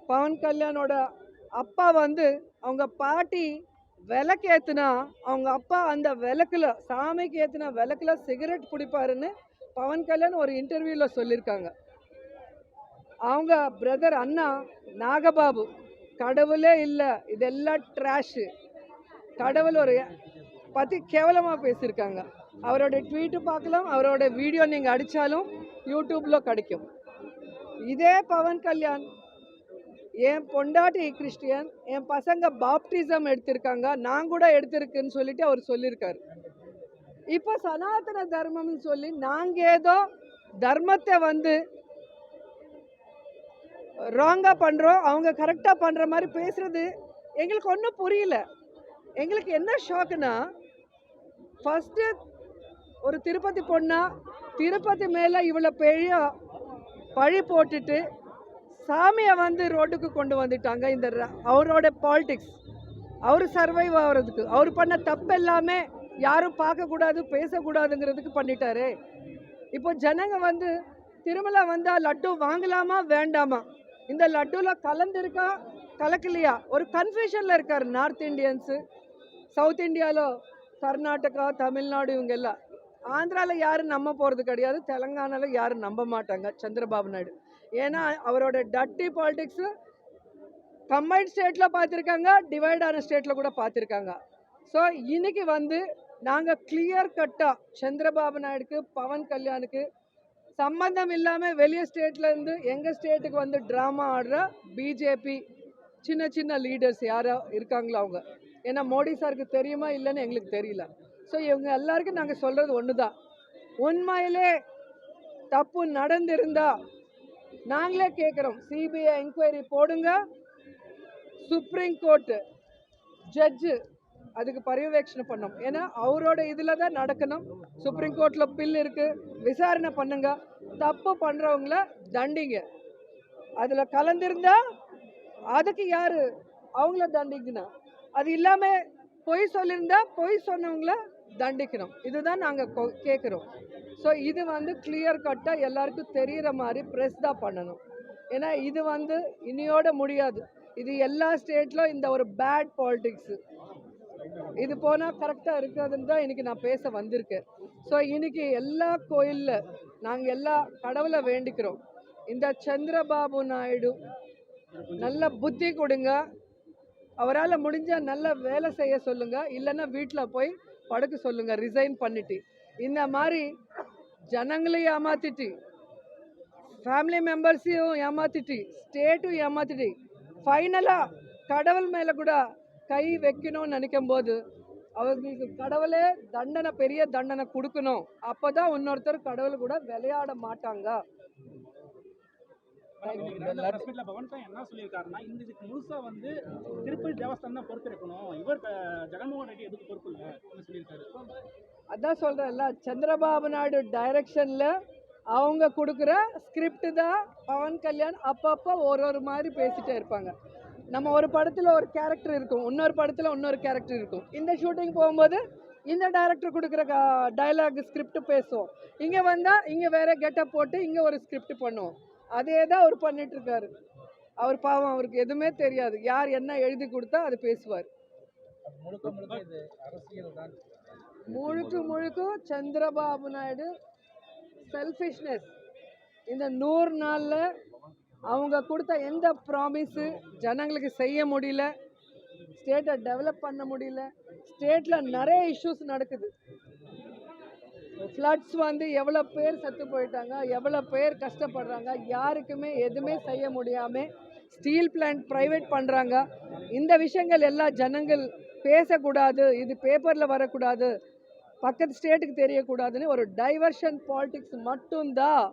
பவன் கல்யாணோட அப்பா வந்து அவங்க பாட்டி விளக்கு ஏத்துனா அவங்க அப்பா அந்த விளக்குல சாமிக்கு ஏத்துன விளக்குல சிகரெட் பிடிப்பாருன்னு பவன் கல்யாண் ஒரு இன்டர்வியூல சொல்லியிருக்காங்க. அவங்க பிரதர் அண்ணா நாகபாபு கடவுளே இல்லை, இதெல்லாம் ட்ராஷு, கடவுள் ஒரு பற்றி கேவலமாக பேசியிருக்காங்க. அவரோட ட்வீட்டு பார்க்கலாம், அவரோட வீடியோ நீங்கள் அடித்தாலும் யூடியூப்பில் கிடைக்கும். இதே பவன் கல்யாண் என் பொண்டாட்டி கிறிஸ்டியன், என் பசங்க பாப்டிசம் எடுத்திருக்காங்க, நான் கூட எடுத்திருக்குன்னு சொல்லிட்டு அவர் சொல்லியிருக்காரு. இப்போ சனாதன தர்மம்னு சொல்லி நாங்கள் ஏதோ தர்மத்தை வந்து ராங்காக பண்ணுறோம், அவங்க கரெக்டாக பண்ணுற மாதிரி பேசுறது எங்களுக்கு ஒன்றும் புரியல. எங்களுக்கு என்ன ஷாக்குன்னா, ஃபஸ்ட்டு ஒரு திருப்பதி பொண்ணா திருப்பதி மேலே இவ்வளோ பெரிய பழி போட்டுட்டு சாமியை வந்து ரோட்டுக்கு கொண்டு வந்துட்டாங்க. இந்த அவரோட பாலிடிக்ஸ், அவர் சர்வைவ் ஆகிறதுக்கு, அவர் பண்ண தப்பு எல்லாமே யாரும் பார்க்கக்கூடாது பேசக்கூடாதுங்கிறதுக்கு பண்ணிட்டாரு. இப்போ ஜனங்க வந்து திருமலா வந்தால் லட்டு வாங்கலாமா வேண்டாமா, இந்த லட்டுவில் கலந்துருக்கா கலக்கலையா ஒரு கன்ஃபியூஷனில் இருக்கார். நார்த் இந்தியன்ஸு, சவுத் இந்தியாவில் கர்நாடகா தமிழ்நாடு இவங்க எல்லாம். ஆந்திராவில் யாரும் நம்ப போகிறது கிடையாது, தெலுங்கானாவில் யாரும் நம்ப மாட்டாங்க சந்திரபாபு நாயுடு. ஏன்னா அவரோட டட்டி பாலிடிக்ஸு கம்பைன்ட் ஸ்டேட்டில் பார்த்துருக்காங்க, டிவைடான ஸ்டேட்டில் கூட பார்த்துருக்காங்க. ஸோ இன்னைக்கு வந்து நாங்கள் கிளியர் கட்டாக சந்திரபாபு நாயுடுக்கு பவன் கல்யாணுக்கு சம்பந்தம் இல்லாமல் வெளியே ஸ்டேட்லேருந்து எங்கள் ஸ்டேட்டுக்கு வந்து ட்ராமா ஆடுற பிஜேபி சின்ன சின்ன லீடர்ஸ் யாரோ இருக்காங்களோ அவங்க. ஏன்னா மோடி சாருக்கு தெரியுமா இல்லைன்னு எங்களுக்கு தெரியல. ஸோ இவங்க எல்லாருக்கும் நாங்கள் சொல்கிறது ஒன்று தான், உண்மையிலே தப்பு நடந்திருந்தா நாங்களே கேட்குறோம், சிபிஐ என்கொயரி போடுங்க, சுப்ரீம் கோர்ட்டு ஜட்ஜு அதுக்கு பரிவேட்சணை பண்ணோம். ஏன்னா அவரோட இதில் தான் நடக்கணும். சுப்ரீம் கோர்ட்டில் பில் இருக்குது, விசாரணை பண்ணுங்க, தப்பு பண்ணுறவங்கள தண்டிங்க. அதில் கலந்திருந்தா அதுக்கு யார் அவங்கள தண்டிக்கணும், அது இல்லாமல் பொய் சொல்லியிருந்தா பொய் சொன்னவங்கள தண்டிக்கணும். இதுதான் நாங்கள் கேட்குறோம். ஸோ இது வந்து கிளியர் கட்டாக எல்லாருக்கும் தெரிகிற மாதிரி ப்ரெஸ் தான் பண்ணணும். ஏன்னா இது வந்து இனியோட முடியாது. இது எல்லா ஸ்டேட்லும் இந்த ஒரு பேட் பாலிடிக்ஸு இது போனால் கரெக்டாக இருக்காதுன்னு தான் இன்றைக்கி நான் பேச வந்திருக்கேன். ஸோ இன்றைக்கி எல்லா கோயிலில் நாங்கள் எல்லா கடவுளை வேண்டிக்கிறோம், இந்த சந்திரபாபு நாயுடு நல்ல புத்தி கொடுங்க, அவரால் முடிஞ்சால் நல்ல வேலை செய்ய சொல்லுங்கள், இல்லைன்னா வீட்டில் போய் படுக்க சொல்லுங்கள் ரிசைன் பண்ணிட்டு. இந்த மாதிரி ஜனங்களையும் ஏமாத்திட்டு, ஃபேமிலி மெம்பர்ஸையும் ஏமாத்திட்டு, ஸ்டேட்டும் ஏமாத்திட்டு, ஃபைனலாக கடவுள் மேலே கூட கை வைக்கணும்னு நினைக்கும் போது அவங்களுக்கு கடவுளே தண்டனை, பெரிய தண்டனை கொடுக்கணும். அப்போ தான் இன்னொருத்தர் கடவுள் கூட விளையாட மாட்டாங்க. என்ன சொல்லியிருக்காருன்னா, இந்த இதுக்கு முழுசா வந்து திருப்பதி தேவஸ்தானம் தான் பொறுப்பேற்கணும், இவர் ஜெகன்மோகன் ரெட்டி எதுக்கு பொறுப்பு இல்லை சொல்லியிருக்காரு. அதான் சொல்கிறேன்ல, சந்திரபாபு நாயுடு டைரக்ஷனில் அவங்க கொடுக்குற ஸ்கிரிப்ட் தான் பவன் கல்யாண் அப்பப்போ ஒரு மாதிரி பேசிகிட்டே இருப்பாங்க. நம்ம ஒரு படத்தில் ஒரு கேரக்டர் இருக்கும், இன்னொரு படத்தில் இன்னொரு கேரக்டர் இருக்கும். இந்த ஷூட்டிங் போகும்போது இந்த டைரக்டர் கொடுக்குற டைலாக் ஸ்கிரிப்ட் பேசுவோம், இங்கே வந்தால் இங்கே வேற கெட்டப் போட்டு இங்கே ஒரு ஸ்கிரிப்ட் பண்ணுவோம். அதே தான் அவர் பண்ணிட்டுருக்காரு. அவர் பாவம், அவருக்கு எதுவுமே தெரியாது, யார் என்ன எழுதி கொடுத்தா அது பேசுவார். முழுக்க சந்திரபாபு நாயுடு செல்ஃபிஷ்னஸ். இந்த 100 நாளில் அவங்க கொடுத்த எந்த ப்ராமிஸு ஜனங்களுக்கு செய்ய முடியல, ஸ்டேட்டை டெவலப் பண்ண முடியல. ஸ்டேட்டில் நிறைய இஷ்யூஸ் நடக்குது. ஃப்ளட்ஸ் வந்து எவ்வளோ பேர் செத்து போயிட்டாங்க, எவ்வளோ பேர் கஷ்டப்படுறாங்க, யாருக்குமே எதுவுமே செய்ய முடியாமல் ஸ்டீல் பிளான்ட் ப்ரைவேட் பண்ணுறாங்க. இந்த விஷயங்கள் எல்லாம் ஜனங்கள் பேசக்கூடாது, இது பேப்பரில் வரக்கூடாது, பக்கத்து ஸ்டேட்டுக்கு தெரியக்கூடாதுன்னு ஒரு டைவர்ஷன் பாலிடிக்ஸ் மட்டும்தான்